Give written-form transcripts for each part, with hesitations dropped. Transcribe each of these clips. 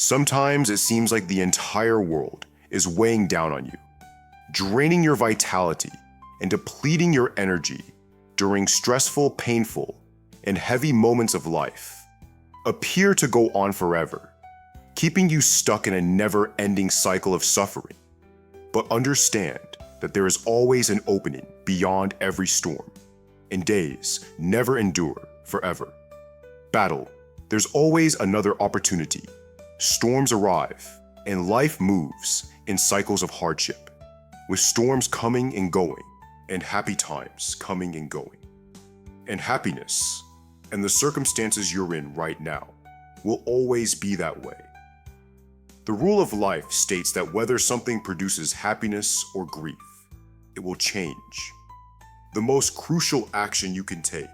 Sometimes it seems like the entire world is weighing down on you, draining your vitality and depleting your energy during stressful, painful, and heavy moments of life appear to go on forever, keeping you stuck in a never-ending cycle of suffering. But understand that there is always an opening beyond every storm, and days never endure forever. Battle, there's always another opportunity. Storms arrive, and life moves in cycles of hardship, with storms coming and going, and happy times coming and going. And happiness, and the circumstances you're in right now, will always be that way. The rule of life states that whether something produces happiness or grief, it will change. The most crucial action you can take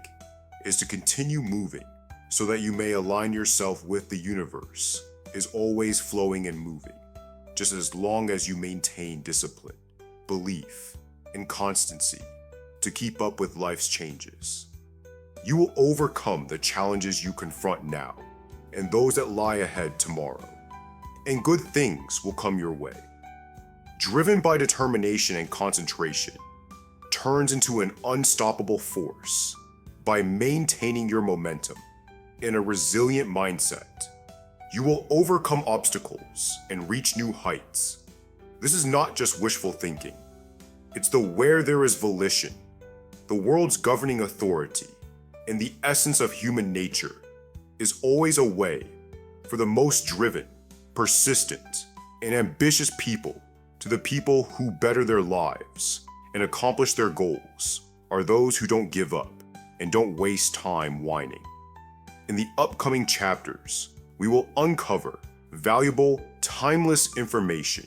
is to continue moving so that you may align yourself with the universe is always flowing and moving, just as long as you maintain discipline, belief, and constancy to keep up with life's changes. You will overcome the challenges you confront now and those that lie ahead tomorrow, and good things will come your way. Driven by determination and concentration, turns into an unstoppable force by maintaining your momentum in a resilient mindset. You will overcome obstacles and reach new heights. This is not just wishful thinking. It's the where there is volition, the world's governing authority, and the essence of human nature is always a way for the most driven, persistent, and ambitious people to the people who better their lives and accomplish their goals are those who don't give up and don't waste time whining. In the upcoming chapters, we will uncover valuable, timeless information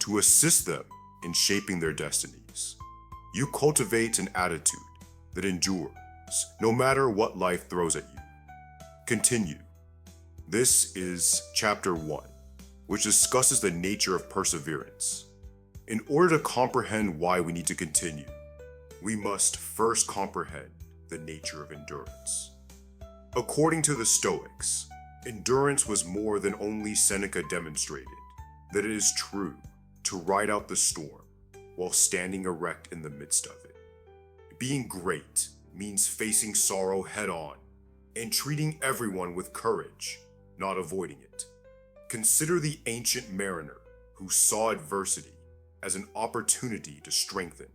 to assist them in shaping their destinies. You cultivate an attitude that endures no matter what life throws at you. Continue. This is Chapter 1, which discusses the nature of perseverance. In order to comprehend why we need to continue, we must first comprehend the nature of endurance. According to the Stoics, endurance was more than only Seneca demonstrated that it is true to ride out the storm while standing erect in the midst of it. Being great means facing sorrow head-on and treating everyone with courage, not avoiding it. Consider the ancient mariner who saw adversity as an opportunity to strengthen.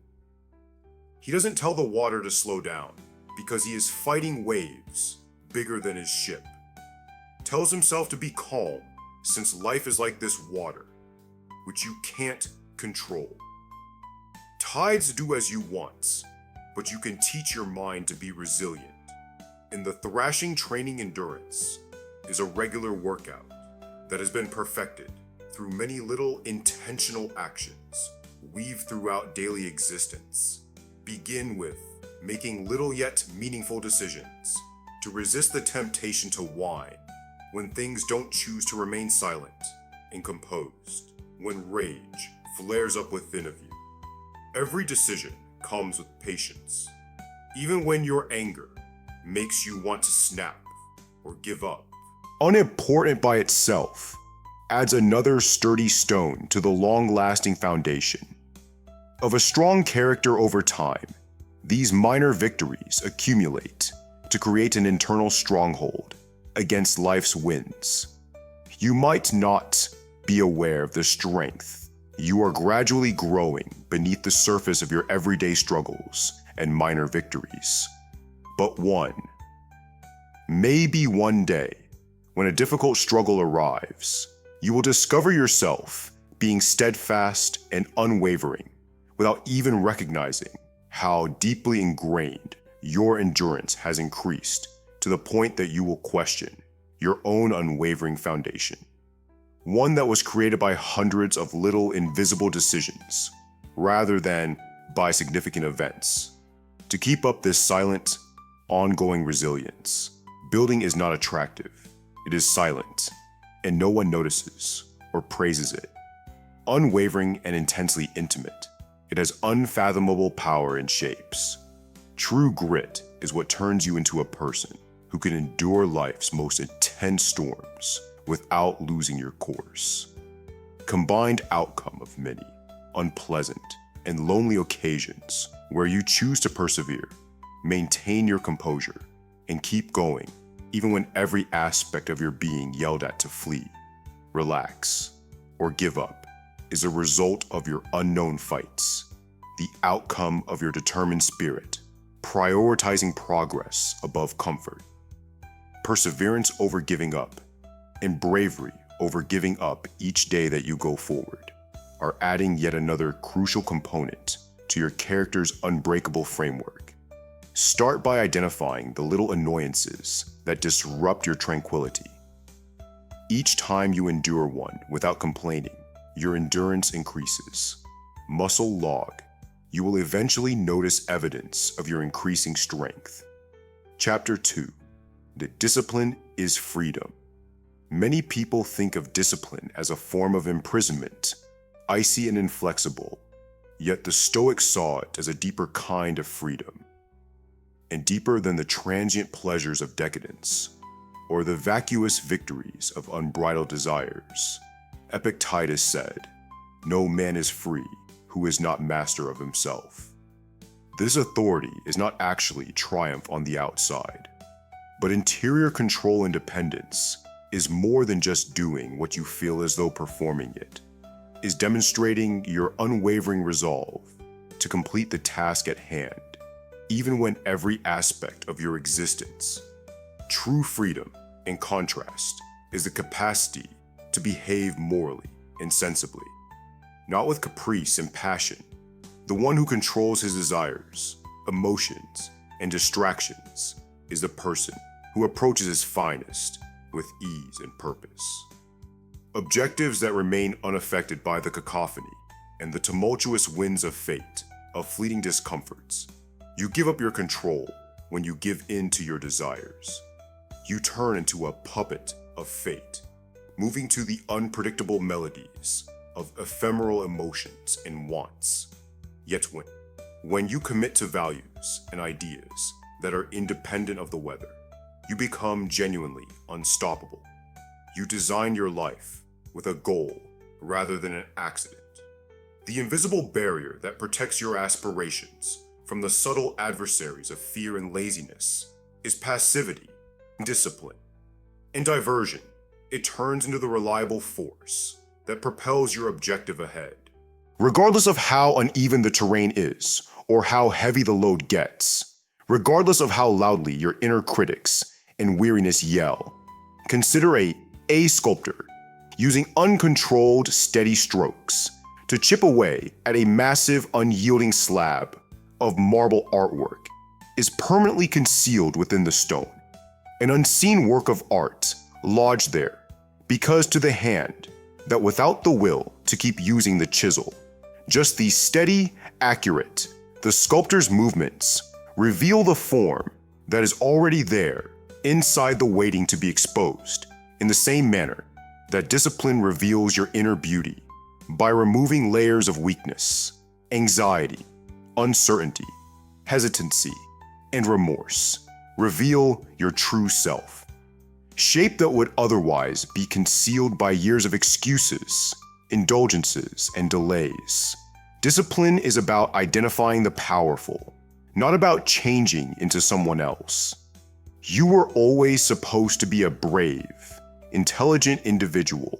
He doesn't tell the water to slow down because he is fighting waves bigger than his ship. Tells himself to be calm since life is like this water, which you can't control. Tides do as you want, but you can teach your mind to be resilient. In the thrashing training endurance is a regular workout that has been perfected through many little intentional actions weaved throughout daily existence. Begin with making little yet meaningful decisions to resist the temptation to whine when things don't choose to remain silent and composed, when rage flares up within of you. Every decision comes with patience, even when your anger makes you want to snap or give up. Unimportant by itself adds another sturdy stone to the long-lasting foundation. Of a strong character over time, these minor victories accumulate to create an internal stronghold against life's winds. You might not be aware of the strength you are gradually growing beneath the surface of your everyday struggles and minor victories. But maybe one day, when a difficult struggle arrives, you will discover yourself being steadfast and unwavering without even recognizing how deeply ingrained your endurance has increased to the point that you will question your own unwavering foundation. One that was created by hundreds of little invisible decisions rather than by significant events. To keep up this silent, ongoing resilience, building is not attractive. It is silent, and no one notices or praises it. Unwavering and intensely intimate, it has unfathomable power and shapes. True grit is what turns you into a person who can endure life's most intense storms without losing your course. Combined outcome of many unpleasant and lonely occasions where you choose to persevere, maintain your composure, and keep going even when every aspect of your being yelled at to flee, relax, or give up is a result of your unknown fights, the outcome of your determined spirit, prioritizing progress above comfort. Perseverance over giving up, and bravery over giving up each day that you go forward are adding yet another crucial component to your character's unbreakable framework. Start by identifying the little annoyances that disrupt your tranquility. Each time you endure one without complaining, your endurance increases. Muscle log. You will eventually notice evidence of your increasing strength. Chapter 2. The discipline is freedom. Many people think of discipline as a form of imprisonment, icy and inflexible, yet the Stoics saw it as a deeper kind of freedom, and deeper than the transient pleasures of decadence, or the vacuous victories of unbridled desires. Epictetus said, "No man is free who is not master of himself." This authority is not actually triumph on the outside, but interior control and independence is more than just doing what you feel as though performing it, is demonstrating your unwavering resolve to complete the task at hand, even when every aspect of your existence. True freedom, in contrast, is the capacity to behave morally and sensibly, not with caprice and passion. The one who controls his desires, emotions, and distractions is the person who approaches his finest with ease and purpose. Objectives that remain unaffected by the cacophony and the tumultuous winds of fate, of fleeting discomforts. You give up your control when you give in to your desires. You turn into a puppet of fate, moving to the unpredictable melodies of ephemeral emotions and wants. Yet when you commit to values and ideas that are independent of the weather, you become genuinely unstoppable. You design your life with a goal rather than an accident. The invisible barrier that protects your aspirations from the subtle adversaries of fear and laziness is passivity, discipline, and diversion. It turns into the reliable force that propels your objective ahead. Regardless of how uneven the terrain is, or how heavy the load gets, regardless of how loudly your inner critics and weariness yell, consider a sculptor using uncontrolled, steady strokes to chip away at a massive, unyielding slab of marble artwork is permanently concealed within the stone, an unseen work of art lodged there, because to the hand that without the will to keep using the chisel, just the steady, accurate, the sculptor's movements reveal the form that is already there inside the waiting to be exposed, in the same manner that discipline reveals your inner beauty by removing layers of weakness, anxiety, uncertainty, hesitancy, and remorse. Reveal your true self. Shape that would otherwise be concealed by years of excuses, indulgences, and delays. Discipline is about identifying the powerful, not about changing into someone else. You were always supposed to be a brave, intelligent individual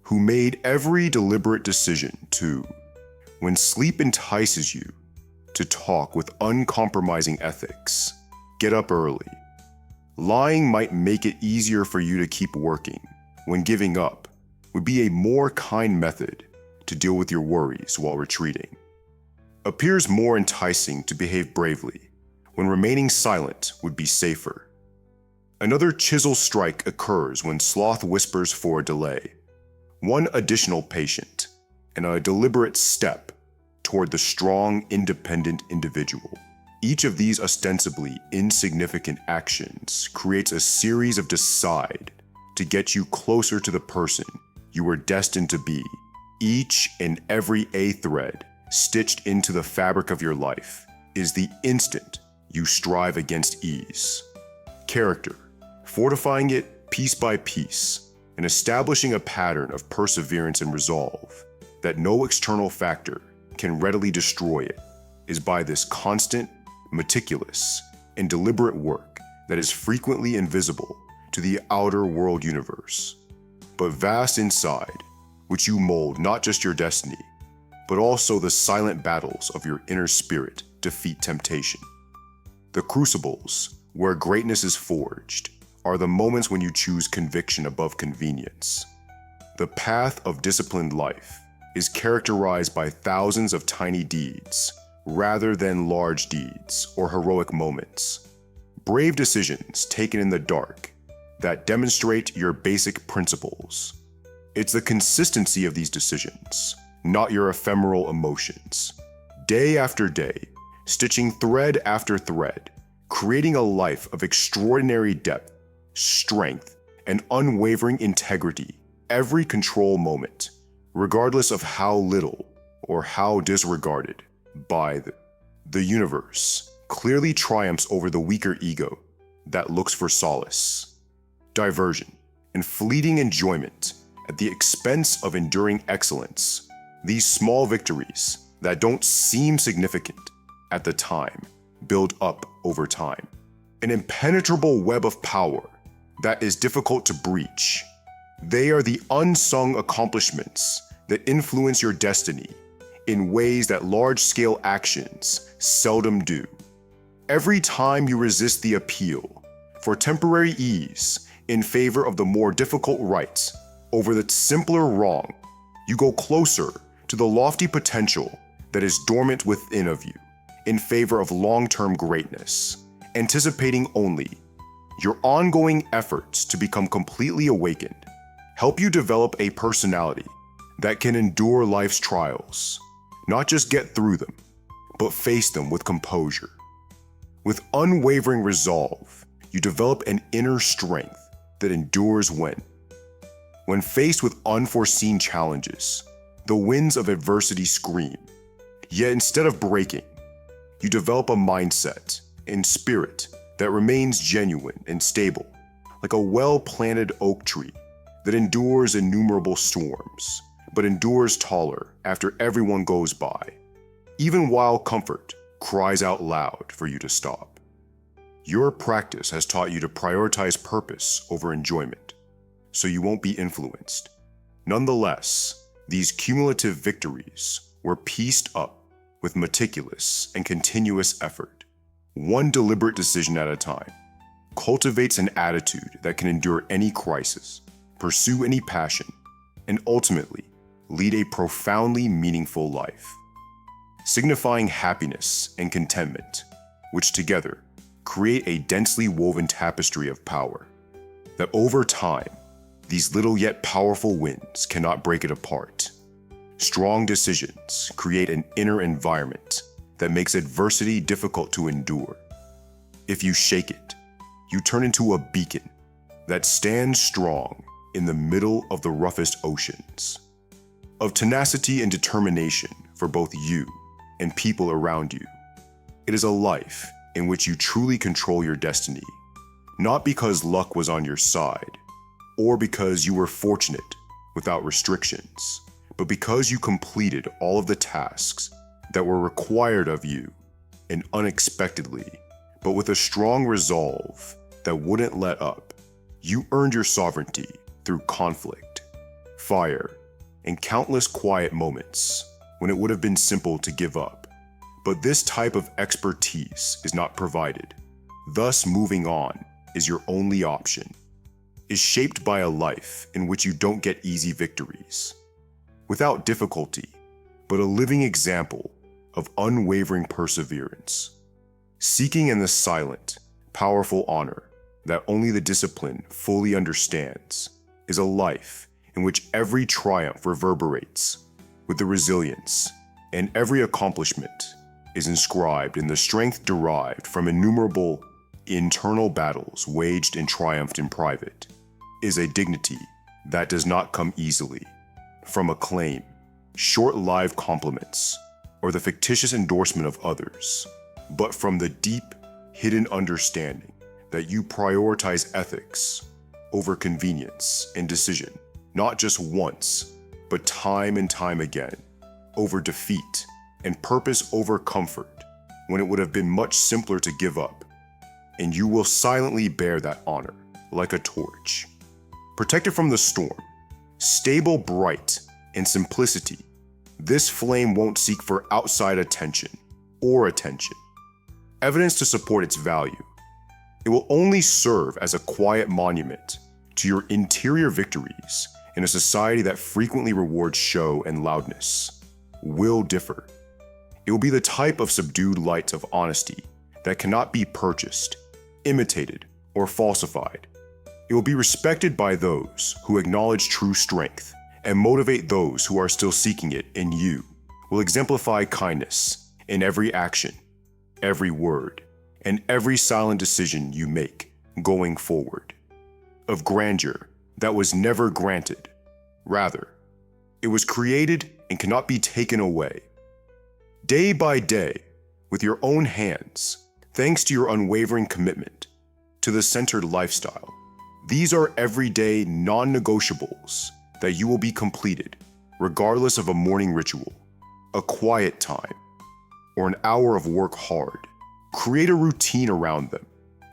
who made every deliberate decision to, when sleep entices you, to talk with uncompromising ethics, get up early. Lying might make it easier for you to keep working, when giving up would be a more kind method to deal with your worries while retreating. Appears more enticing to behave bravely, when remaining silent would be safer. Another chisel strike occurs when sloth whispers for a delay, one additional patient, and a deliberate step toward the strong, independent individual. Each of these ostensibly insignificant actions creates a series of decide to get you closer to the person you were destined to be. Each and every A thread stitched into the fabric of your life is the instant you strive against ease. Character, fortifying it piece by piece, and establishing a pattern of perseverance and resolve that no external factor can readily destroy it is by this constant, meticulous, and deliberate work that is frequently invisible to the outer world universe, but vast inside, which you mold not just your destiny, but also the silent battles of your inner spirit defeat temptation. The crucibles, where greatness is forged, are the moments when you choose conviction above convenience. The path of disciplined life is characterized by thousands of tiny deeds rather than large deeds or heroic moments. Brave decisions taken in the dark that demonstrate your basic principles. It's the consistency of these decisions, not your ephemeral emotions. Day after day, stitching thread after thread, creating a life of extraordinary depth, strength, and unwavering integrity every control moment, regardless of how little or how disregarded by the universe, clearly triumphs over the weaker ego that looks for solace, diversion, and fleeting enjoyment at the expense of enduring excellence. These small victories that don't seem significant at the time build up over time. An impenetrable web of power that is difficult to breach. They are the unsung accomplishments that influence your destiny in ways that large-scale actions seldom do. Every time you resist the appeal for temporary ease in favor of the more difficult right over the simpler wrong, you go closer to the lofty potential that is dormant within of you in favor of long-term greatness, anticipating only your ongoing efforts to become completely awakened help you develop a personality that can endure life's trials, not just get through them, but face them with composure. With unwavering resolve, you develop an inner strength that endures when faced with unforeseen challenges, the winds of adversity scream. Yet instead of breaking, you develop a mindset and spirit that remains genuine and stable, like a well-planted oak tree that endures innumerable storms, but endures taller after everyone goes by, even while comfort cries out loud for you to stop. Your practice has taught you to prioritize purpose over enjoyment, so you won't be influenced. Nonetheless, these cumulative victories were pieced up with meticulous and continuous effort. One deliberate decision at a time cultivates an attitude that can endure any crisis, pursue any passion, and ultimately lead a profoundly meaningful life, signifying happiness and contentment, which together create a densely woven tapestry of power, that over time, these little yet powerful winds cannot break it apart. Strong decisions create an inner environment that makes adversity difficult to endure. If you shake it, you turn into a beacon that stands strong in the middle of the roughest oceans. Of tenacity and determination for both you and people around you. It is a life in which you truly control your destiny, not because luck was on your side, or because you were fortunate without restrictions, but because you completed all of the tasks that were required of you, and unexpectedly, but with a strong resolve that wouldn't let up, you earned your sovereignty through conflict, fire, and countless quiet moments when it would have been simple to give up. But this type of expertise is not provided. Thus, moving on is your only option, is shaped by a life in which you don't get easy victories, without difficulty, but a living example of unwavering perseverance, seeking in the silent, powerful honor that only the discipline fully understands, is a life in which every triumph reverberates with the resilience, and every accomplishment is inscribed in the strength derived from innumerable internal battles waged and triumphed in private, is a dignity that does not come easily from acclaim, short-lived compliments, or the fictitious endorsement of others, but from the deep, hidden understanding that you prioritize ethics over convenience and decision, not just once, but time and time again, over defeat and purpose over comfort, when it would have been much simpler to give up. And you will silently bear that honor, like a torch. Protected from the storm, stable, bright, and simplicity, this flame won't seek for outside attention or attention, evidence to support its value. It will only serve as a quiet monument to your interior victories in a society that frequently rewards show and loudness. Will differ. It will be the type of subdued light of honesty that cannot be purchased, imitated, or falsified. It will be respected by those who acknowledge true strength and motivate those who are still seeking it in you. Will exemplify kindness in every action, every word, and every silent decision you make going forward. Of grandeur that was never granted. Rather, it was created and cannot be taken away. Day by day, with your own hands, thanks to your unwavering commitment to the centered lifestyle. These are everyday non-negotiables that you will be completed, regardless of a morning ritual, a quiet time, or an hour of work hard. Create a routine around them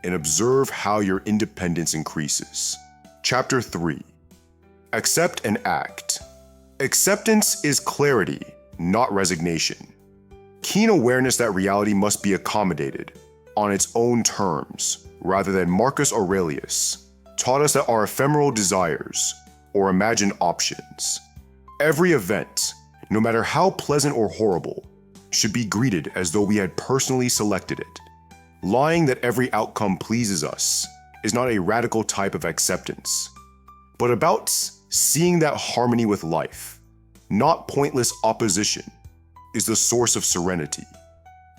and observe how your independence increases. Chapter 3. Accept and act. Acceptance is clarity, not resignation. Keen awareness that reality must be accommodated on its own terms, rather than Marcus Aurelius taught us that our ephemeral desires or imagined options. Every event, no matter how pleasant or horrible, should be greeted as though we had personally selected it. Lying that every outcome pleases us is not a radical type of acceptance, but about seeing that harmony with life, not pointless opposition, is the source of serenity.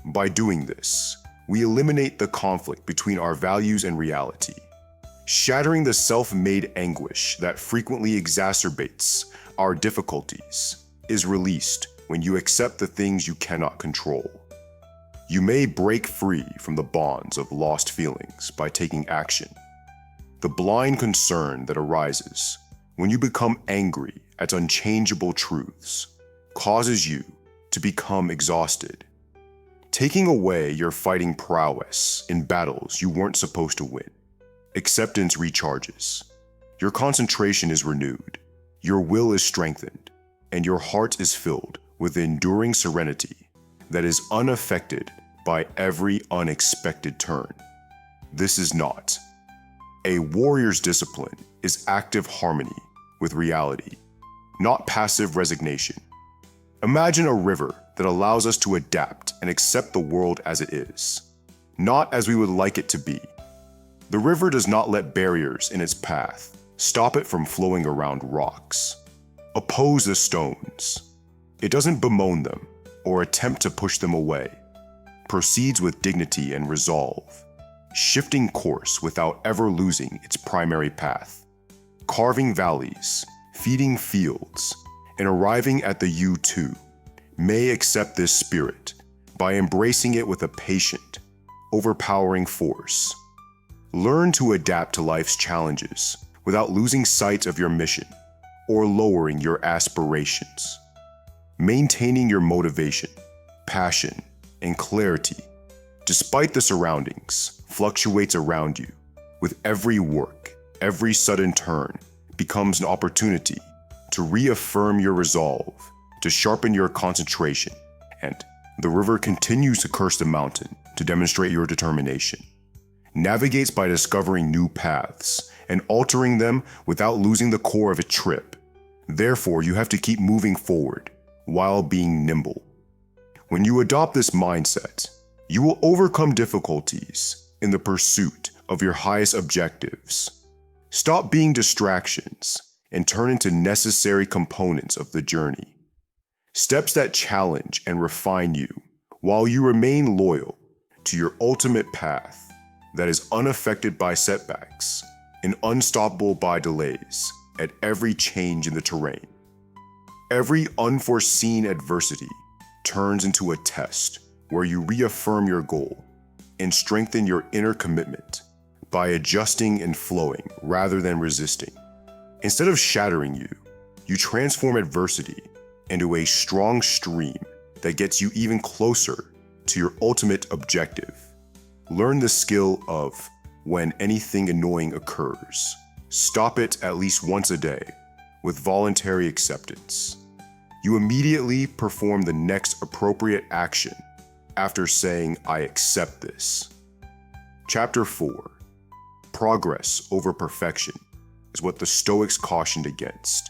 By doing this, we eliminate the conflict between our values and reality. Shattering the self-made anguish that frequently exacerbates our difficulties is released when you accept the things you cannot control. You may break free from the bonds of lost feelings by taking action. The blind concern that arises when you become angry at unchangeable truths causes you to become exhausted. Taking away your fighting prowess in battles you weren't supposed to win. Acceptance recharges. Your concentration is renewed. Your will is strengthened, and your heart is filled with enduring serenity that is unaffected by every unexpected turn. This is not. A warrior's discipline is active harmony with reality, not passive resignation. Imagine a river that allows us to adapt and accept the world as it is, not as we would like it to be. The river does not let barriers in its path stop it from flowing around rocks. Oppose the stones. It doesn't bemoan them or attempt to push them away. Proceeds with dignity and resolve, shifting course without ever losing its primary path. Carving valleys, feeding fields, and arriving at the U2 may accept this spirit by embracing it with a patient, overpowering force. Learn to adapt to life's challenges without losing sight of your mission or lowering your aspirations. Maintaining your motivation, passion, and clarity, despite the surroundings, fluctuates around you. With every work, every sudden turn becomes an opportunity to reaffirm your resolve, to sharpen your concentration, and the river continues to curse the mountain to demonstrate your determination. Navigates by discovering new paths and altering them without losing the core of its trip. Therefore, you have to keep moving forward while being nimble. When you adopt this mindset, you will overcome difficulties in the pursuit of your highest objectives. Stop being distractions and turn into necessary components of the journey. Steps that challenge and refine you while you remain loyal to your ultimate path that is unaffected by setbacks and unstoppable by delays at every change in the terrain. Every unforeseen adversity turns into a test where you reaffirm your goal and strengthen your inner commitment, by adjusting and flowing rather than resisting. Instead of shattering you, you transform adversity into a strong stream that gets you even closer to your ultimate objective. Learn the skill of, when anything annoying occurs, stop it at least once a day with voluntary acceptance. You immediately perform the next appropriate action after saying, "I accept this." Chapter 4. Progress over perfection is what the Stoics cautioned against.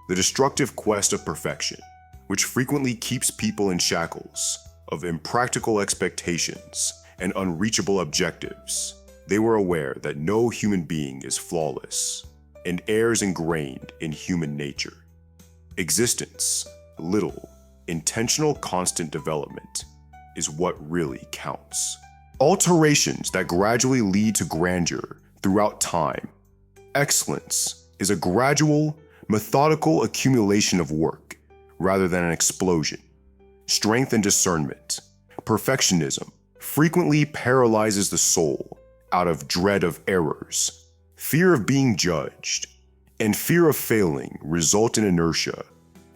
The destructive quest of perfection, which frequently keeps people in shackles of impractical expectations and unreachable objectives. They were aware that no human being is flawless, and errors ingrained in human nature. Existence, little, intentional constant development is what really counts. Alterations that gradually lead to grandeur throughout time. Excellence is a gradual, methodical accumulation of work rather than an explosion. Strength and discernment. Perfectionism frequently paralyzes the soul out of dread of errors. Fear of being judged and fear of failing result in inertia,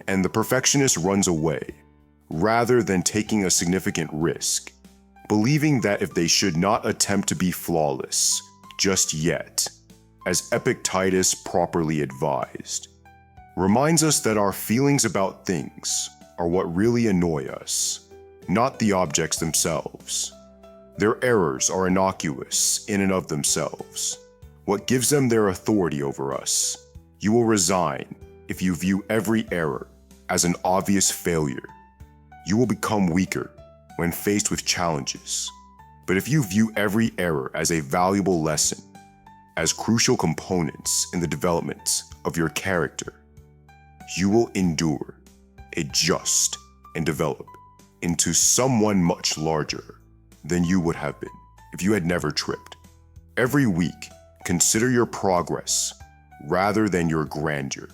and the perfectionist runs away rather than taking a significant risk, believing that if they should not attempt to be flawless just yet, as Epictetus properly advised, reminds us that our feelings about things are what really annoy us, not the objects themselves. Their errors are innocuous in and of themselves. What gives them their authority over us? You will resign if you view every error as an obvious failure. You will become weaker when faced with challenges. But if you view every error as a valuable lesson, as crucial components in the development of your character, you will endure, adjust, and develop into someone much larger than you would have been if you had never tripped. Every week, consider your progress rather than your grandeur.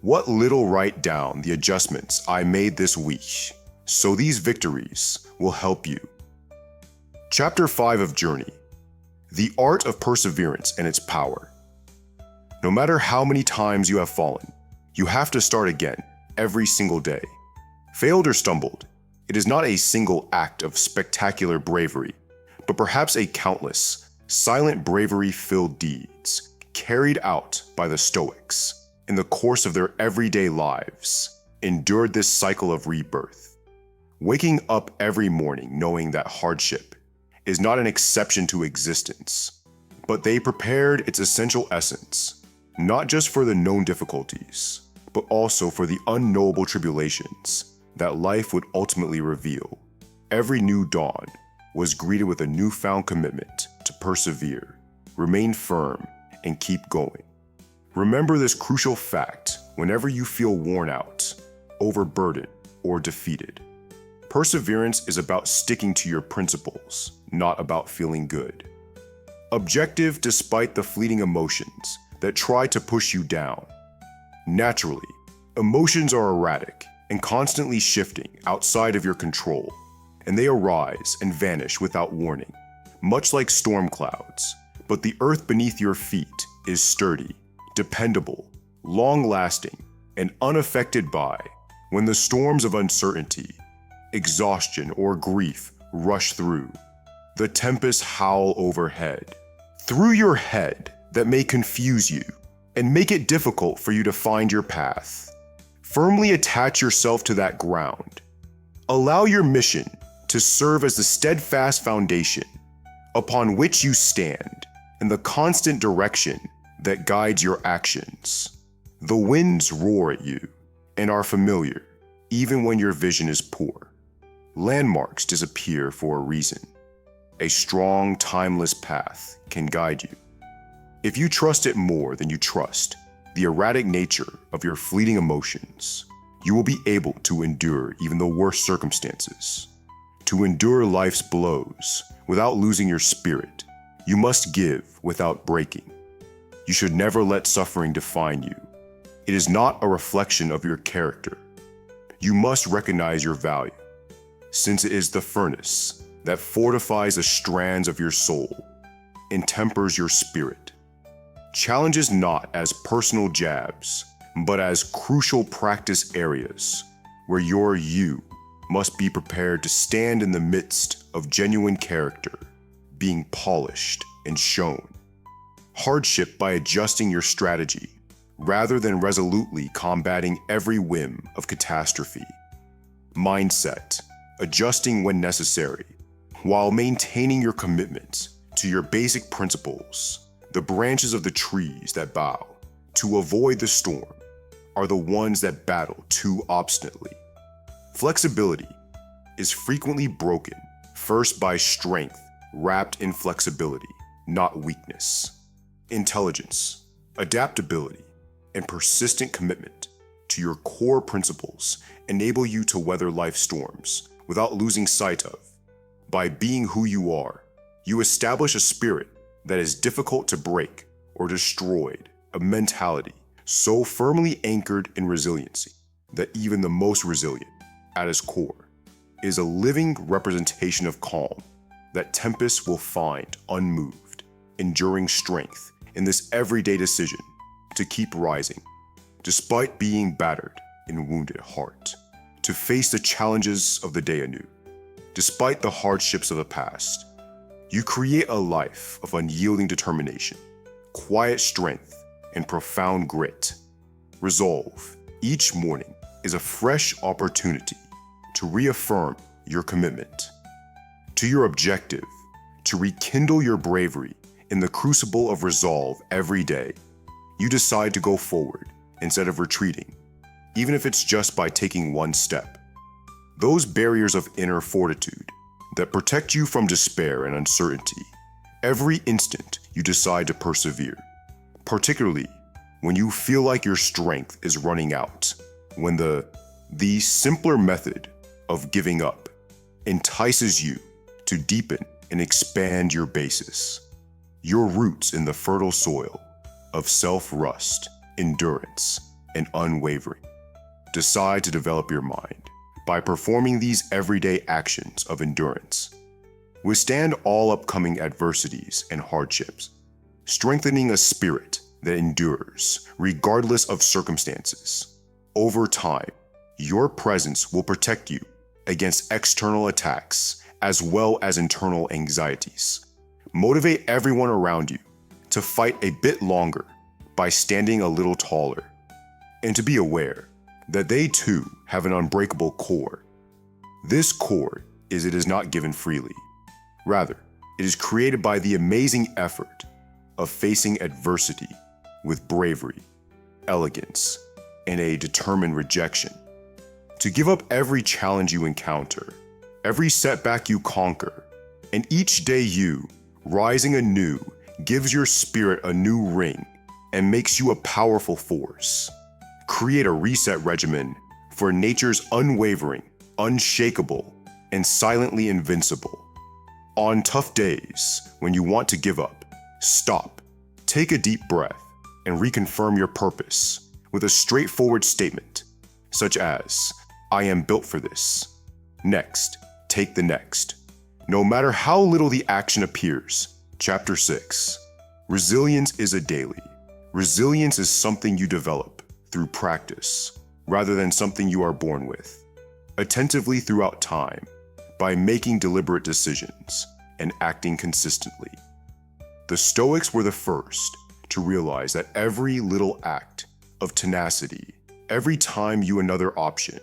What little write down the adjustments I made this week, so these victories will help you. Chapter 5 of Journey. The art of perseverance and its power. No matter how many times you have fallen, you have to start again every single day. Failed or stumbled, it is not a single act of spectacular bravery, but perhaps a countless, silent bravery-filled deeds carried out by the Stoics in the course of their everyday lives endured this cycle of rebirth. Waking up every morning knowing that hardship is not an exception to existence, but they prepared its essential essence, not just for the known difficulties, but also for the unknowable tribulations that life would ultimately reveal. Every new dawn was greeted with a newfound commitment to persevere, remain firm, and keep going. Remember this crucial fact whenever you feel worn out, overburdened, or defeated. Perseverance is about sticking to your principles, not about feeling good. Objective despite the fleeting emotions that try to push you down. Naturally, emotions are erratic and constantly shifting outside of your control, and they arise and vanish without warning, much like storm clouds. But the earth beneath your feet is sturdy, dependable, long-lasting, and unaffected by when the storms of uncertainty, exhaustion, or grief rush through. The tempests howl overhead, through your head that may confuse you and make it difficult for you to find your path. Firmly attach yourself to that ground. Allow your mission to serve as the steadfast foundation upon which you stand and the constant direction that guides your actions. The winds roar at you and are familiar even when your vision is poor. Landmarks disappear for a reason. A strong, timeless path can guide you. If you trust it more than you trust the erratic nature of your fleeting emotions, you will be able to endure even the worst circumstances. To endure life's blows without losing your spirit, you must give without breaking. You should never let suffering define you. It is not a reflection of your character. You must recognize your value, since it is the furnace that fortifies the strands of your soul. and tempers your spirit. Challenges not as personal jabs, but as crucial practice areas where you must be prepared to stand in the midst of genuine character, being polished and shown. Hardship by adjusting your strategy, rather than resolutely combating every whim of catastrophe. Mindset, adjusting when necessary, while maintaining your commitment to your basic principles. The branches of the trees that bow to avoid the storm are the ones that battle too obstinately. Flexibility is frequently broken first by strength wrapped in flexibility, not weakness. Intelligence, adaptability, and persistent commitment to your core principles enable you to weather life's storms without losing sight of. By being who you are, you establish a spirit that is difficult to break or destroyed, a mentality so firmly anchored in resiliency that even the most resilient, at its core, is a living representation of calm that tempests will find unmoved, enduring strength in this everyday decision to keep rising, despite being battered and wounded heart, to face the challenges of the day anew. Despite the hardships of the past, you create a life of unyielding determination, quiet strength, and profound grit. Resolve each morning is a fresh opportunity to reaffirm your commitment to your objective, to rekindle your bravery in the crucible of resolve every day. You decide to go forward instead of retreating, even if it's just by taking one step. Those barriers of inner fortitude that protect you from despair and uncertainty every instant you decide to persevere, particularly when you feel like your strength is running out, when the simpler method of giving up entices you to deepen and expand your basis, your roots in the fertile soil of self-rust, endurance, and unwavering. Decide to develop your mind by performing these everyday actions of endurance. Withstand all upcoming adversities and hardships, strengthening a spirit that endures regardless of circumstances. Over time, your presence will protect you against external attacks as well as internal anxieties. Motivate everyone around you to fight a bit longer by standing a little taller, and to be aware that they too have an unbreakable core. This core it is not given freely. Rather, it is created by the amazing effort of facing adversity with bravery, elegance, and a determined rejection. To give up every challenge you encounter, every setback you conquer, and each day you, rising anew, gives your spirit a new ring and makes you a powerful force. Create a reset regimen for nature's unwavering, unshakable, and silently invincible. On tough days, when you want to give up, stop, take a deep breath, and reconfirm your purpose with a straightforward statement, such as, "I am built for this." Next, take the next. No matter how little the action appears. Chapter 6. Resilience is a daily. Resilience is something you develop through practice, rather than something you are born with. Attentively throughout time, by making deliberate decisions and acting consistently. The Stoics were the first to realize that every little act of tenacity, every time you another option,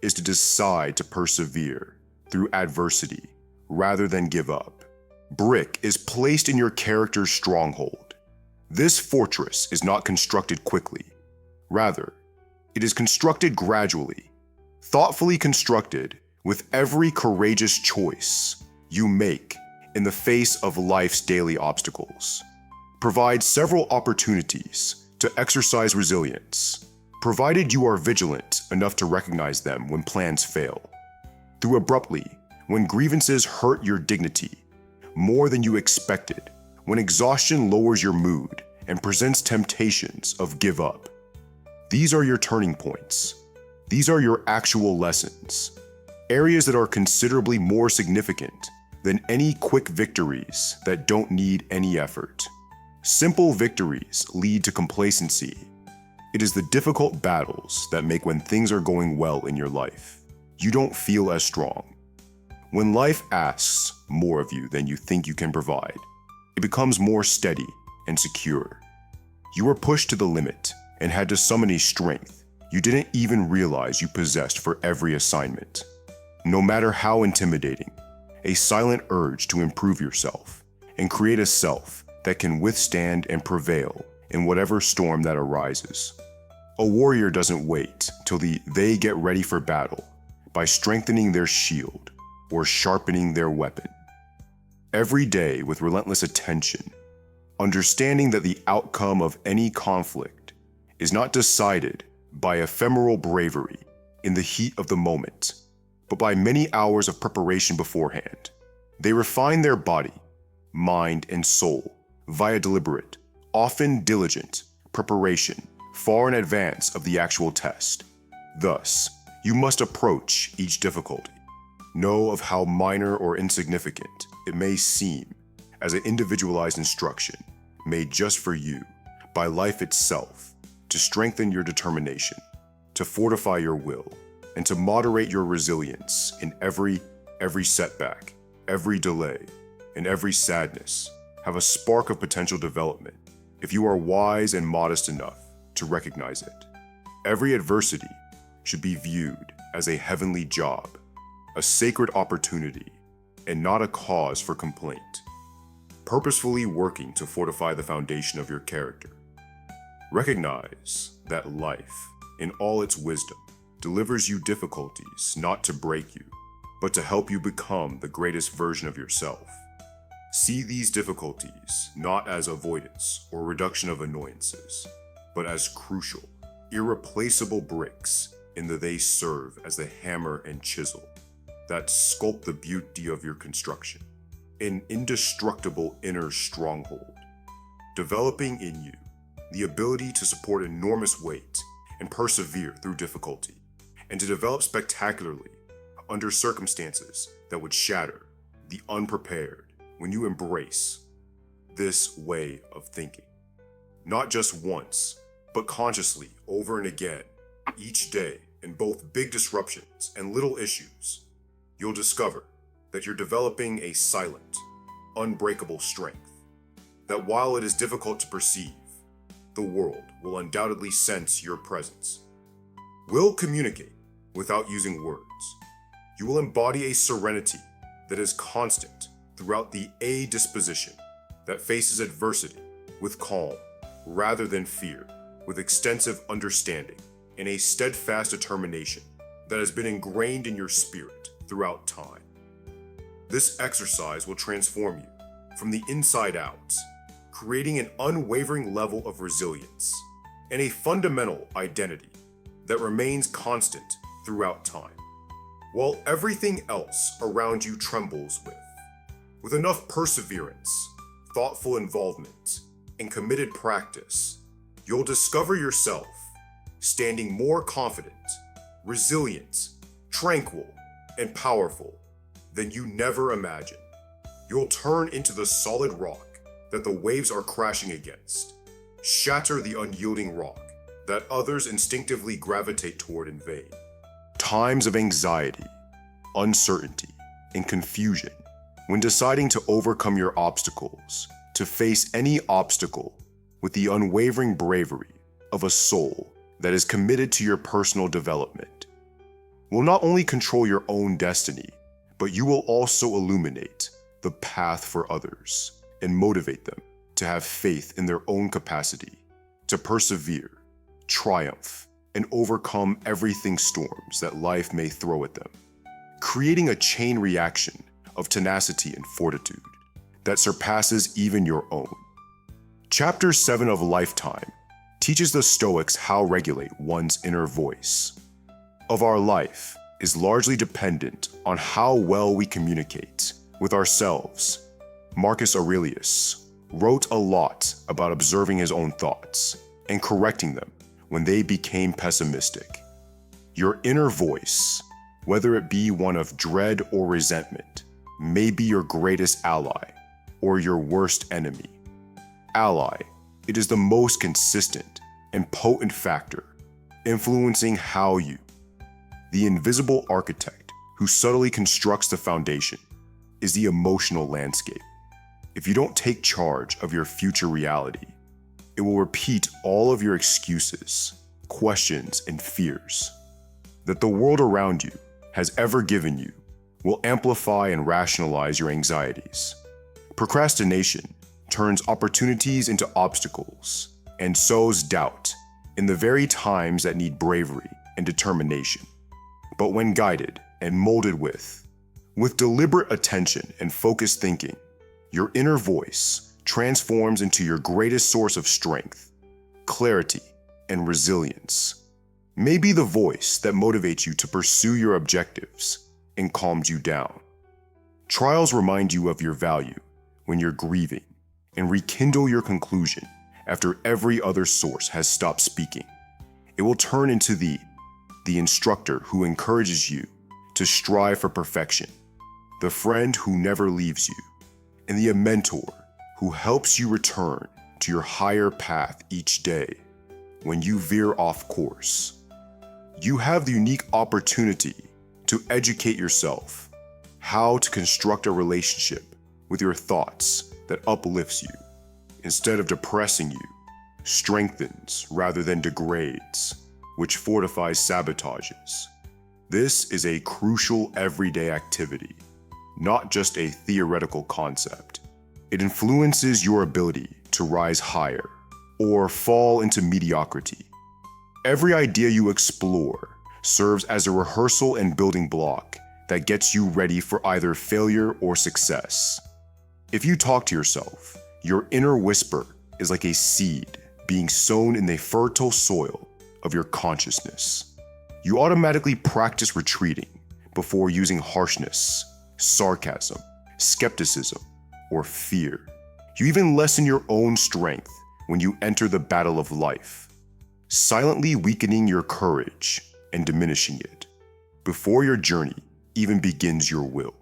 is to decide to persevere through adversity rather than give up. Brick is placed in your character's stronghold. This fortress is not constructed quickly. Rather, it is constructed gradually, thoughtfully constructed with every courageous choice you make in the face of life's daily obstacles. Provide several opportunities to exercise resilience, provided you are vigilant enough to recognize them when plans fail. Through abruptly, when grievances hurt your dignity more than you expected, when exhaustion lowers your mood and presents temptations of give up. These are your turning points. These are your actual lessons, areas that are considerably more significant than any quick victories that don't need any effort. Simple victories lead to complacency. It is the difficult battles that make when things are going well in your life, you don't feel as strong. When life asks more of you than you think you can provide, it becomes more steady and secure. You were pushed to the limit and had to summon a strength you didn't even realize you possessed for every assignment. No matter how intimidating, a silent urge to improve yourself and create a self that can withstand and prevail in whatever storm that arises. A warrior doesn't wait till they get ready for battle by strengthening their shield or sharpening their weapon. Every day with relentless attention, understanding that the outcome of any conflict is not decided by ephemeral bravery in the heat of the moment, but by many hours of preparation beforehand. They refine their body, mind, and soul via deliberate, often diligent, preparation far in advance of the actual test. Thus, you must approach each difficulty. Know of how minor or insignificant it may seem as an individualized instruction made just for you by life itself to strengthen your determination, to fortify your will, and to moderate your resilience in every setback, every delay, and every sadness. Have a spark of potential development if you are wise and modest enough to recognize it. Every adversity should be viewed as a heavenly job, a sacred opportunity, and not a cause for complaint. Purposefully working to fortify the foundation of your character. Recognize that life, in all its wisdom, delivers you difficulties not to break you, but to help you become the greatest version of yourself. See these difficulties not as avoidance or reduction of annoyances, but as crucial, irreplaceable bricks in that they serve as the hammer and chisel that sculpt the beauty of your construction, an indestructible inner stronghold, developing in you the ability to support enormous weight and persevere through difficulty, and to develop spectacularly under circumstances that would shatter the unprepared when you embrace this way of thinking. Not just once, but consciously over and again, each day, in both big disruptions and little issues, you'll discover that you're developing a silent, unbreakable strength, that while it is difficult to perceive, the world will undoubtedly sense your presence. Will communicate without using words. You will embody a serenity that is constant throughout the disposition that faces adversity with calm rather than fear, with extensive understanding and a steadfast determination that has been ingrained in your spirit throughout time. This exercise will transform you from the inside out, creating an unwavering level of resilience and a fundamental identity that remains constant throughout time, while everything else around you trembles with enough perseverance, thoughtful involvement, and committed practice, you'll discover yourself standing more confident, resilient, tranquil, and powerful than you never imagined. You'll turn into the solid rock that the waves are crashing against, shatter the unyielding rock that others instinctively gravitate toward in vain. Times of anxiety, uncertainty, and confusion, when deciding to overcome your obstacles, to face any obstacle with the unwavering bravery of a soul that is committed to your personal development, will not only control your own destiny, but you will also illuminate the path for others and motivate them to have faith in their own capacity, to persevere, triumph, and overcome everything storms that life may throw at them, creating a chain reaction of tenacity and fortitude that surpasses even your own. Chapter 7 of Lifetime teaches the Stoics how to regulate one's inner voice. Of our life is largely dependent on how well we communicate with ourselves. Marcus Aurelius wrote a lot about observing his own thoughts and correcting them when they became pessimistic. Your inner voice, whether it be one of dread or resentment, may be your greatest ally or your worst enemy. Ally, it is the most consistent and potent factor influencing how you, the invisible architect who subtly constructs the foundation, is the emotional landscape. If you don't take charge of your future reality, it will repeat all of your excuses, questions, and fears that the world around you has ever given you will amplify and rationalize your anxieties. Procrastination turns opportunities into obstacles and sows doubt in the very times that need bravery and determination. But when guided and molded with deliberate attention and focused thinking, your inner voice transforms into your greatest source of strength, clarity, and resilience. Maybe the voice that motivates you to pursue your objectives and calms you down. Trials remind you of your value when you're grieving and rekindle your conclusion after every other source has stopped speaking. It will turn into the instructor who encourages you to strive for perfection, the friend who never leaves you, and the mentor who helps you return to your higher path each day when you veer off course. You have the unique opportunity to educate yourself how to construct a relationship with your thoughts that uplifts you instead of depressing you, strengthens rather than degrades, which fortifies sabotages. This is a crucial everyday activity, not just a theoretical concept. It influences your ability to rise higher or fall into mediocrity. Every idea you explore serves as a rehearsal and building block that gets you ready for either failure or success. If you talk to yourself, your inner whisper is like a seed being sown in the fertile soil of your consciousness. You automatically practice retreating before using harshness, sarcasm, skepticism, or fear. You even lessen your own strength when you enter the battle of life, silently weakening your courage and diminishing it before your journey even begins your will.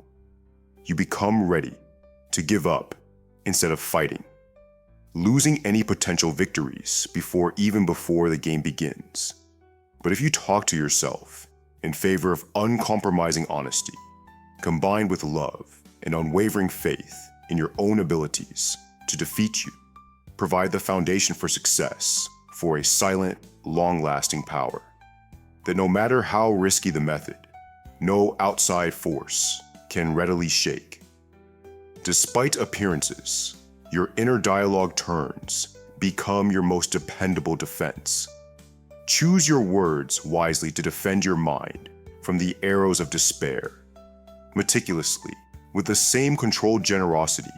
You become ready to give up instead of fighting, losing any potential victories before the game begins. But if you talk to yourself in favor of uncompromising honesty, combined with love and unwavering faith in your own abilities to defeat you, provide the foundation for success for a silent, long-lasting power that no matter how risky the method, no outside force can readily shake. Despite appearances, your inner dialogue turns become your most dependable defense. Choose your words wisely to defend your mind from the arrows of despair. Meticulously, with the same controlled generosity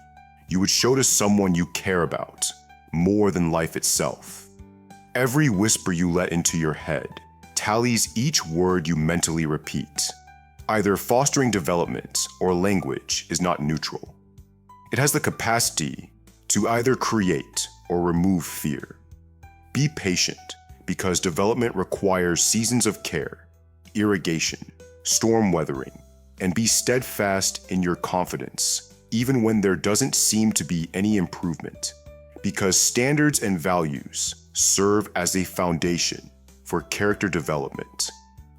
you would show to someone you care about more than life itself. Every whisper you let into your head tallies each word you mentally repeat. Either fostering development or language is not neutral. It has the capacity to either create or remove fear. Be patient, because development requires seasons of care, irrigation, storm weathering, and be steadfast in your confidence, even when there doesn't seem to be any improvement, because standards and values serve as a foundation for character development,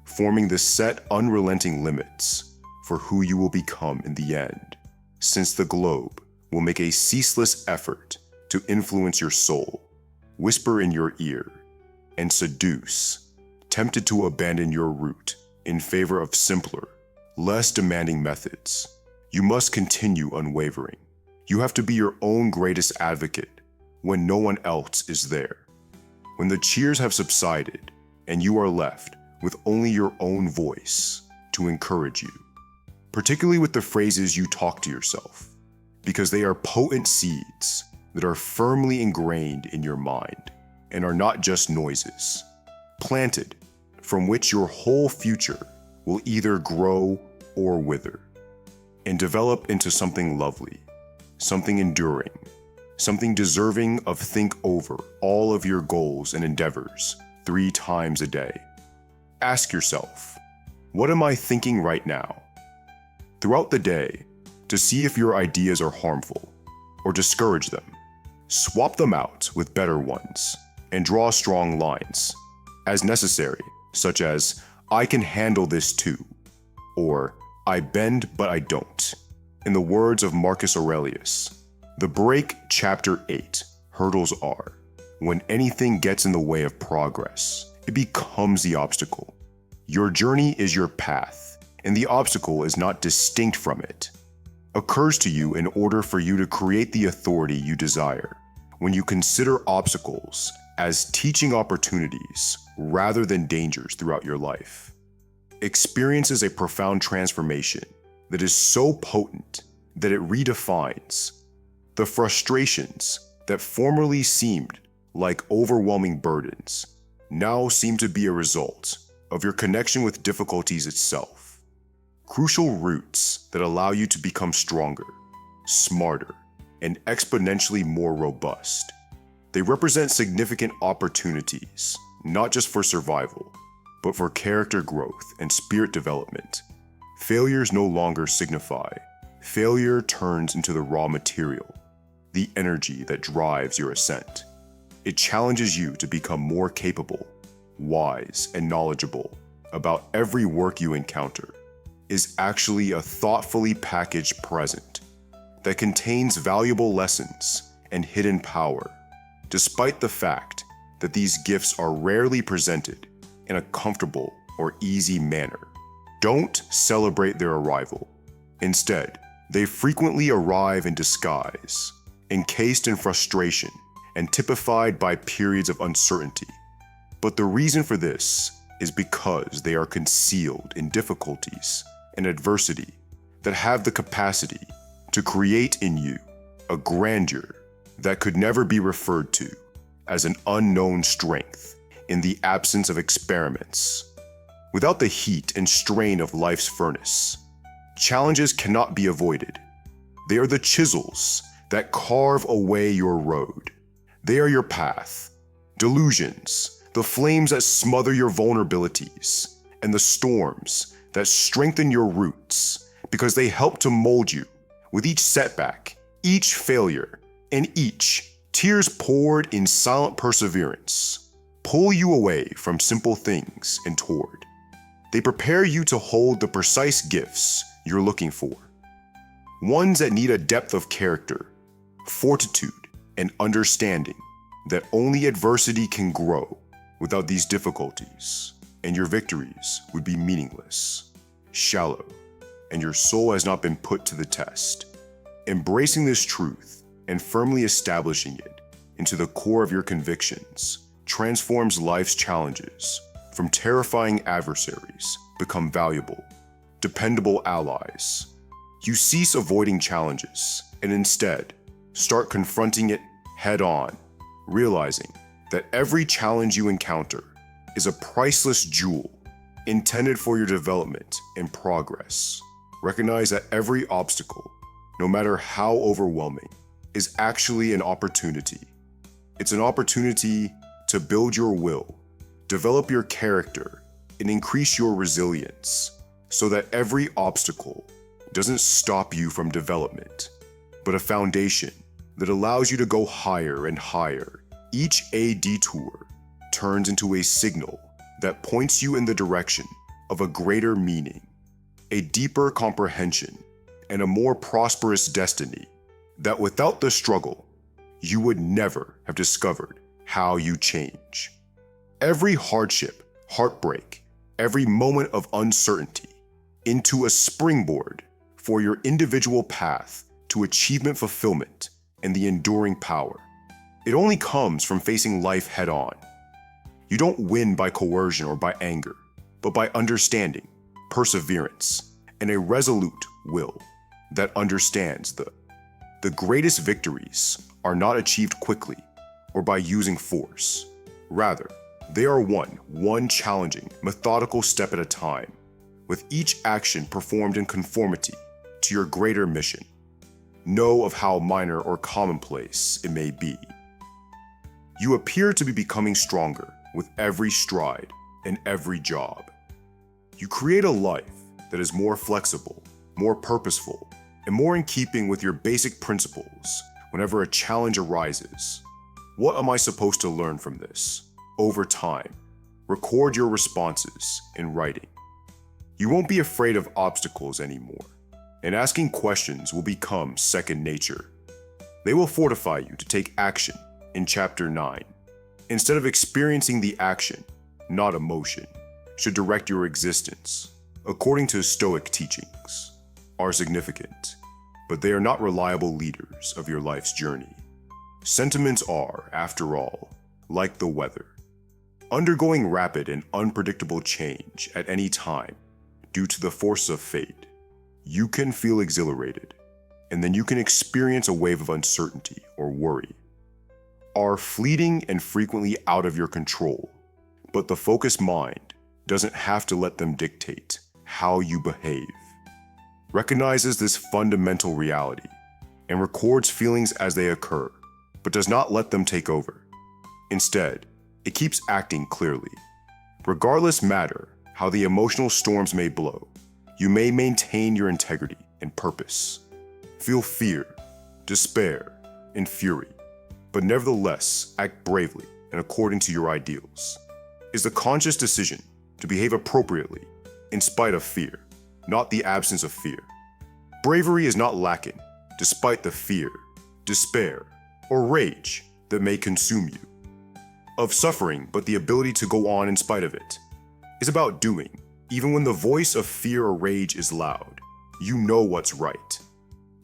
forming the set unrelenting limits for who you will become in the end, since the globe will make a ceaseless effort to influence your soul, whisper in your ear, and seduce, tempted to abandon your route in favor of simpler, less demanding methods. You must continue unwavering. You have to be your own greatest advocate when no one else is there. When the cheers have subsided and you are left with only your own voice to encourage you, particularly with the phrases you talk to yourself, because they are potent seeds that are firmly ingrained in your mind and are not just noises, planted from which your whole future will either grow or wither, and develop into something lovely, something enduring, something deserving of think over all of your goals and endeavors 3 times a day. Ask yourself, what am I thinking right now? Throughout the day, to see if your ideas are harmful or discourage them. Swap them out with better ones and draw strong lines as necessary, such as, "I can handle this too," or "I bend but I don't." In the words of Marcus Aurelius, the break chapter 8 hurdles are, when anything gets in the way of progress, it becomes the obstacle. Your journey is your path, and the obstacle is not distinct from it. Occurs to you in order for you to create the authority you desire. When you consider obstacles as teaching opportunities rather than dangers throughout your life, experiences a profound transformation that is so potent that it redefines. The frustrations that formerly seemed like overwhelming burdens now seem to be a result of your connection with difficulties itself. Crucial roots that allow you to become stronger, smarter, and exponentially more robust. They represent significant opportunities, not just for survival, but for character growth and spirit development. Failures no longer signify. Failure turns into the raw material, the energy that drives your ascent. It challenges you to become more capable, wise, and knowledgeable about every work you encounter. Is actually a thoughtfully packaged present that contains valuable lessons and hidden power, despite the fact that these gifts are rarely presented in a comfortable or easy manner. Don't celebrate their arrival. Instead, they frequently arrive in disguise, encased in frustration and typified by periods of uncertainty. But the reason for this is because they are concealed in difficulties and adversity that have the capacity to create in you a grandeur that could never be referred to as an unknown strength in the absence of experiments. Without the heat and strain of life's furnace, challenges cannot be avoided. They are the chisels that carve away your road. They are your path, delusions, the flames that smother your vulnerabilities, and the storms that strengthen your roots because they help to mold you. With each setback, each failure, and each tears poured in silent perseverance, pull you away from simple things and toward. They prepare you to hold the precise gifts you're looking for. Ones that need a depth of character, fortitude, and understanding that only adversity can grow. Without these difficulties, and your victories would be meaningless, shallow, and your soul has not been put to the test. Embracing this truth and firmly establishing it into the core of your convictions transforms life's challenges from terrifying adversaries become valuable, dependable allies. You cease avoiding challenges and instead start confronting it head on, realizing that every challenge you encounter is a priceless jewel intended for your development and progress. Recognize that every obstacle, no matter how overwhelming, is actually an opportunity. It's an opportunity to build your will, develop your character, and increase your resilience so that every obstacle doesn't stop you from development, but a foundation that allows you to go higher and higher. Each detour turns into a signal that points you in the direction of a greater meaning, a deeper comprehension, and a more prosperous destiny that without the struggle, you would never have discovered how you change. Every hardship, heartbreak, every moment of uncertainty into a springboard for your individual path to achievement, fulfillment, and the enduring power. It only comes from facing life head on. You don't win by coercion or by anger, but by understanding, perseverance, and a resolute will that understands the greatest victories are not achieved quickly or by using force. Rather, they are one challenging, methodical step at a time, with each action performed in conformity to your greater mission. Know of how minor or commonplace it may be. You appear to be becoming stronger with every stride and every job. You create a life that is more flexible, more purposeful, and more in keeping with your basic principles whenever a challenge arises. What am I supposed to learn from this? Over time, record your responses in writing. You won't be afraid of obstacles anymore, and asking questions will become second nature. They will fortify you to take action in Chapter 9. Instead of experiencing the action, not emotion, should direct your existence, according to Stoic teachings, are significant, but they are not reliable leaders of your life's journey. Sentiments are, after all, like the weather, undergoing rapid and unpredictable change at any time due to the force of fate. You can feel exhilarated, and then you can experience a wave of uncertainty or worry. Are fleeting and frequently out of your control, but the focused mind doesn't have to let them dictate how you behave. Recognizes this fundamental reality and records feelings as they occur, but does not let them take over. Instead, it keeps acting clearly. Regardless matter how the emotional storms may blow, you may maintain your integrity and purpose. Feel fear, despair, and fury, but nevertheless act bravely and according to your ideals. Is the conscious decision to behave appropriately in spite of fear, not the absence of fear. Bravery is not lacking, despite the fear, despair, or rage that may consume you. Of suffering, but the ability to go on in spite of it, is about doing, even when the voice of fear or rage is loud. You know what's right.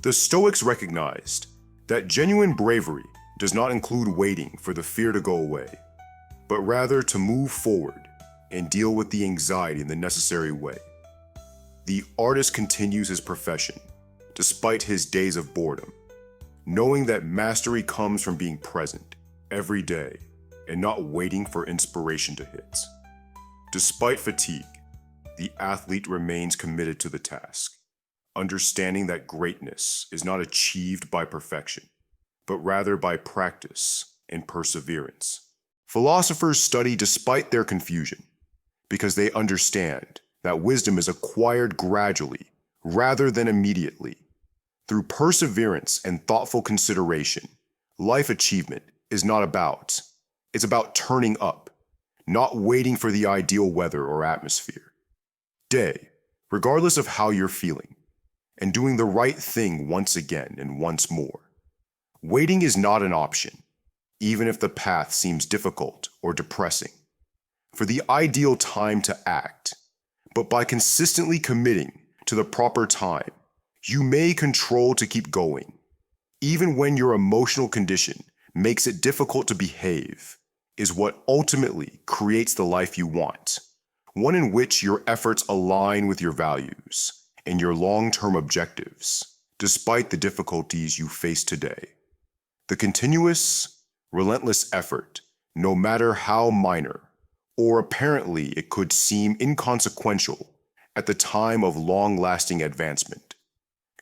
The Stoics recognized that genuine bravery does not include waiting for the fear to go away, but rather to move forward and deal with the anxiety in the necessary way. The artist continues his profession, despite his days of boredom, knowing that mastery comes from being present every day and not waiting for inspiration to hit. Despite fatigue, the athlete remains committed to the task, understanding that greatness is not achieved by perfection, but rather by practice and perseverance. Philosophers study despite their confusion, because they understand that wisdom is acquired gradually rather than immediately. Through perseverance and thoughtful consideration, life achievement is not about. It's about turning up, not waiting for the ideal weather or atmosphere. Day, regardless of how you're feeling, and doing the right thing once again and once more. Waiting is not an option, even if the path seems difficult or depressing, for the ideal time to act. But by consistently committing to the proper time, you may control to keep going, even when your emotional condition makes it difficult to behave, is what ultimately creates the life you want, one in which your efforts align with your values and your long-term objectives, despite the difficulties you face today. The continuous, relentless effort, no matter how minor, or apparently it could seem inconsequential at the time of long-lasting advancement,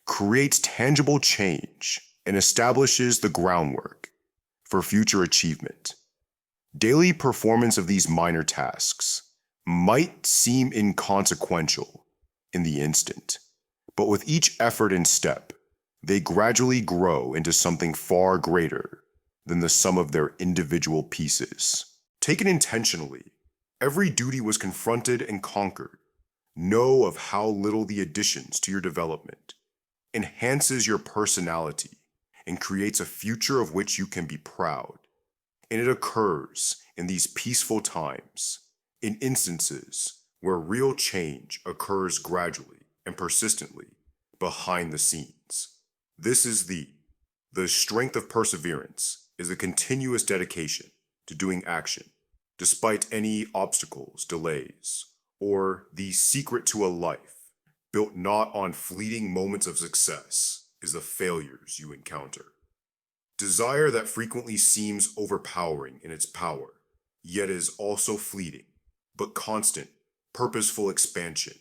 creates tangible change and establishes the groundwork for future achievement. Daily performance of these minor tasks might seem inconsequential in the instant, but with each effort and step, they gradually grow into something far greater than the sum of their individual pieces. Taken intentionally, every duty was confronted and conquered. Know of how little the additions to your development enhances your personality and creates a future of which you can be proud. And it occurs in these peaceful times, in instances where real change occurs gradually and persistently behind the scenes. This is the strength of perseverance is a continuous dedication to doing action, despite any obstacles, delays, or the secret to a life built not on fleeting moments of success is the failures you encounter. Desire that frequently seems overpowering in its power, yet is also fleeting, but constant, purposeful expansion.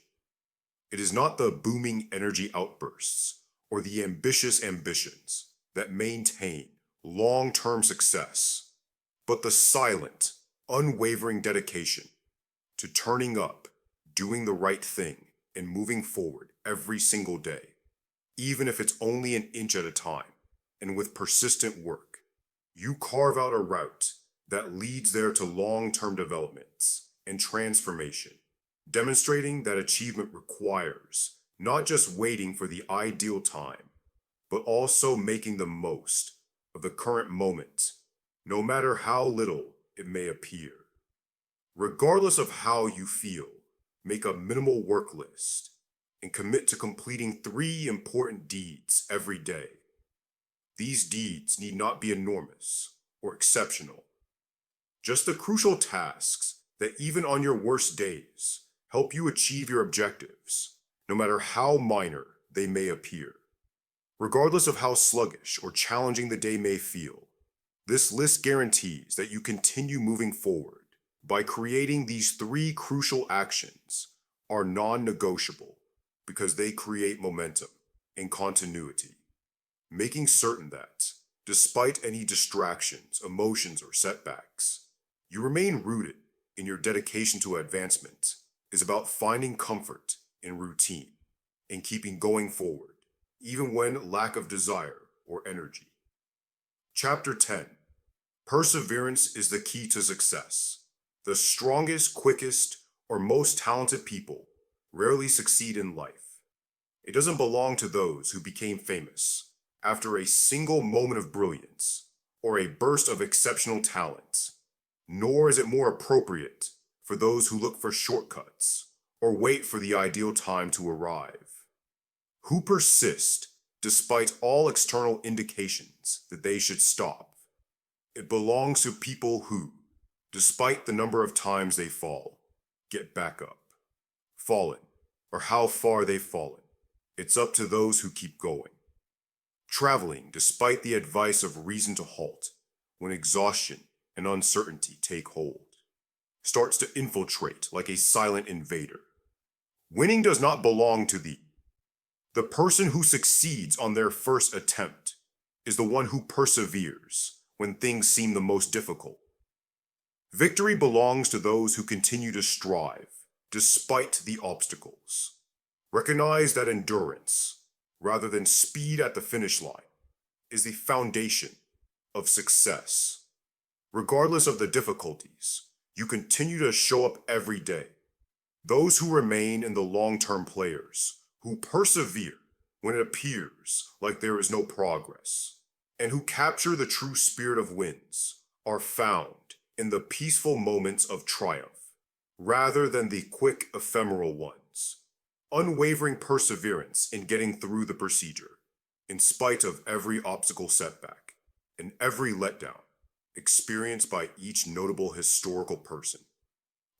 It is not the booming energy outbursts or the ambitious ambitions that maintain long-term success, but the silent, unwavering dedication to turning up, doing the right thing, and moving forward every single day. even if it's only an inch at a time, and with persistent work, you carve out a route that leads there to long-term developments and transformation, demonstrating that achievement requires not just waiting for the ideal time, but also making the most of the current moment, no matter how little it may appear. Regardless of how you feel, make a minimal work list and commit to completing 3 important deeds every day. These deeds need not be enormous or exceptional, just the crucial tasks that even on your worst days help you achieve your objectives, no matter how minor they may appear. Regardless of how sluggish or challenging the day may feel, this list guarantees that you continue moving forward by creating these 3 crucial actions are non-negotiable because they create momentum and continuity, making certain that, despite any distractions, emotions, or setbacks, you remain rooted in your dedication to advancement is about finding comfort in routine and keeping going forward, even when lack of desire or energy. Chapter 10. Perseverance is the key to success. The strongest, quickest, or most talented people rarely succeed in life. It doesn't belong to those who became famous after a single moment of brilliance or a burst of exceptional talent, nor is it more appropriate for those who look for shortcuts or wait for the ideal time to arrive. Who persist despite all external indications that they should stop. It belongs to people who, despite the number of times they fall, get back up. Fallen, or how far they've fallen, it's up to those who keep going. Traveling despite the advice of reason to halt when exhaustion and uncertainty take hold, starts to infiltrate like a silent invader. Winning does not belong to thee. The person who succeeds on their first attempt is the one who perseveres when things seem the most difficult. Victory belongs to those who continue to strive despite the obstacles. Recognize that endurance, rather than speed at the finish line, is the foundation of success. Regardless of the difficulties, you continue to show up every day. Those who remain in the long-term players, who persevere when it appears like there is no progress, and who capture the true spirit of wins, are found in the peaceful moments of triumph, rather than the quick, ephemeral ones. Unwavering perseverance in getting through the procedure, in spite of every obstacle setback, and every letdown, experienced by each notable historical person.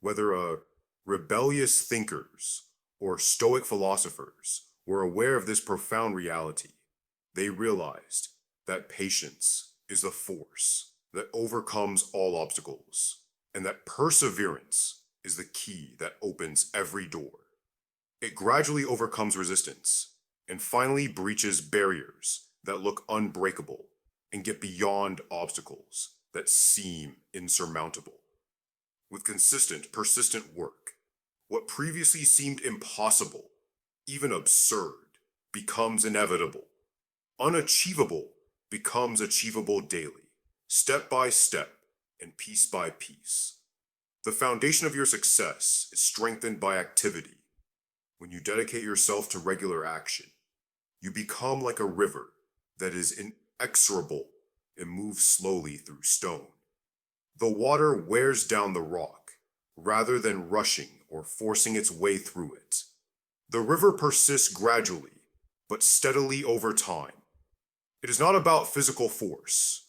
Whether rebellious thinkers or Stoic philosophers were aware of this profound reality, they realized that patience is the force that overcomes all obstacles, and that perseverance is the key that opens every door. It gradually overcomes resistance, and finally breaches barriers that look unbreakable and get beyond obstacles that seem insurmountable. With consistent, persistent work, what previously seemed impossible, even absurd, becomes inevitable. Unachievable becomes achievable daily, step by step, and piece by piece. The foundation of your success is strengthened by activity. When you dedicate yourself to regular action, you become like a river that is inexorable and moves slowly through stone. The water wears down the rock, rather than rushing or forcing its way through it. The river persists gradually, but steadily over time. It is not about physical force.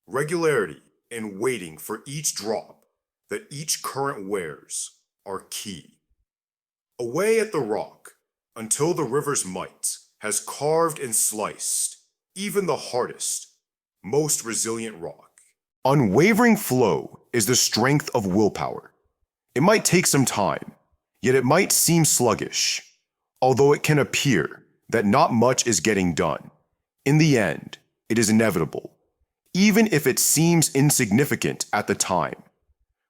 Regularity and waiting for each drop that each current wears are key. Away at the rock, until the river's might has carved and sliced even the hardest, most resilient rock. Unwavering flow is the strength of willpower. It might take some time, yet it might seem sluggish, although it can appear that not much is getting done. In the end, it is inevitable, even if it seems insignificant at the time.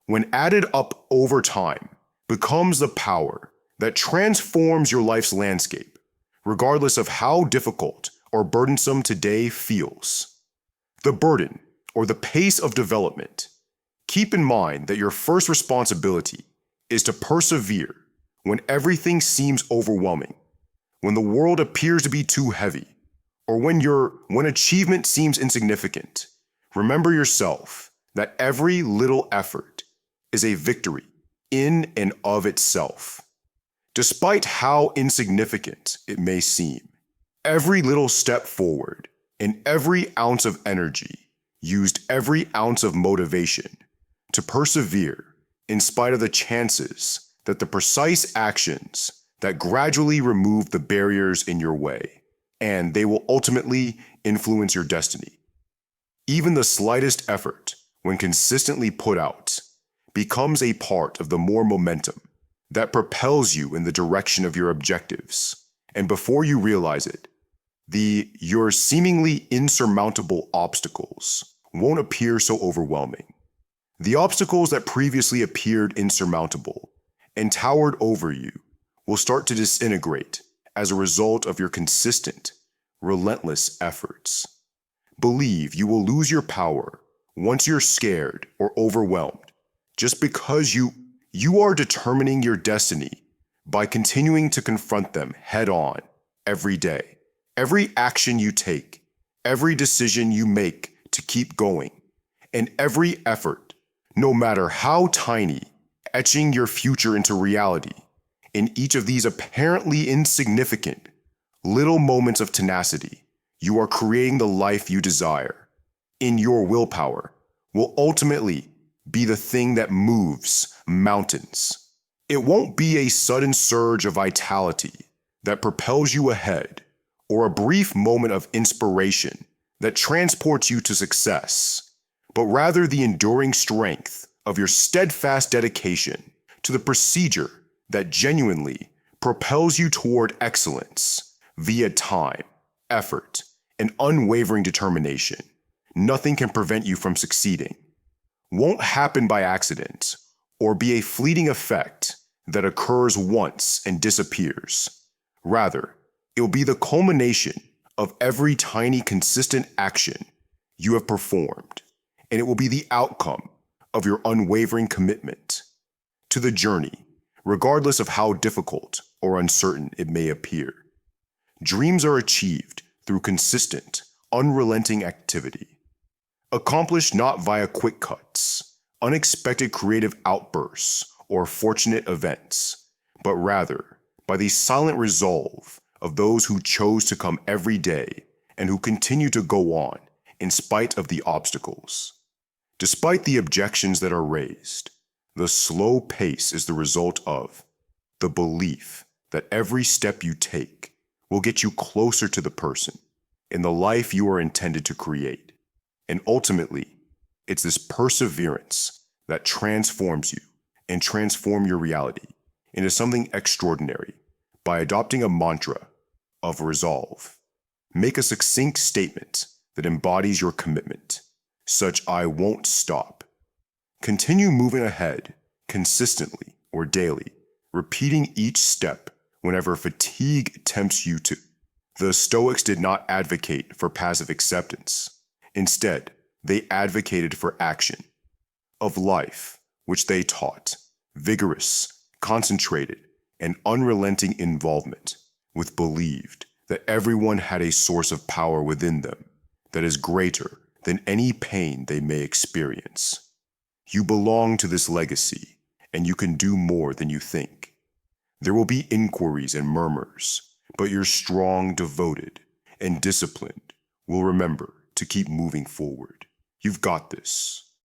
When added up over time, becomes the power that transforms your life's landscape, regardless of how difficult or burdensome today feels. The burden, or the pace of development. Keep in mind that your first responsibility is to persevere when everything seems overwhelming, when the world appears to be too heavy, or when achievement seems insignificant. Remember yourself that every little effort is a victory in and of itself. Despite how insignificant it may seem, every little step forward and every ounce of energy used every ounce of motivation to persevere in spite of the chances that the precise actions that gradually remove the barriers in your way, and they will ultimately influence your destiny. Even the slightest effort, when consistently put out, becomes a part of the more momentum that propels you in the direction of your objectives. And before you realize it, your seemingly insurmountable obstacles won't appear so overwhelming. The obstacles that previously appeared insurmountable and towered over you will start to disintegrate as a result of your consistent, relentless efforts. Believe you will lose your power once you're scared or overwhelmed, just because you are determining your destiny by continuing to confront them head on every day. Every action you take, every decision you make to keep going, and every effort, no matter how tiny, etching your future into reality. In each of these apparently insignificant little moments of tenacity, you are creating the life you desire. In your willpower will ultimately be the thing that moves mountains. It won't be a sudden surge of vitality that propels you ahead, or a brief moment of inspiration that transports you to success, but rather the enduring strength of your steadfast dedication to the procedure that genuinely propels you toward excellence via time, effort, and unwavering determination. Nothing can prevent you from succeeding. Won't happen by accident or be a fleeting effect that occurs once and disappears. Rather, it will be the culmination of every tiny consistent action you have performed, and it will be the outcome of your unwavering commitment to the journey, regardless of how difficult or uncertain it may appear. Dreams are achieved through consistent, unrelenting activity, accomplished not via quick cuts, unexpected creative outbursts, or fortunate events, but rather by the silent resolve of those who chose to come every day and who continue to go on in spite of the obstacles. Despite the objections that are raised, the slow pace is the result of the belief that every step you take will get you closer to the person in the life you are intended to create. And ultimately, it's this perseverance that transforms you and transforms your reality into something extraordinary by adopting a mantra of resolve. Make a succinct statement that embodies your commitment, such I won't stop. Continue moving ahead consistently or daily, repeating each step whenever fatigue tempts you to. The Stoics did not advocate for passive acceptance. Instead, they advocated for action of life, which they taught vigorous, concentrated, and unrelenting involvement with believed that everyone had a source of power within them that is greater than any pain they may experience. You belong to this legacy, and you can do more than you think. There will be inquiries and murmurs, but your strong, devoted, and disciplined will remember to keep moving forward. You've got this.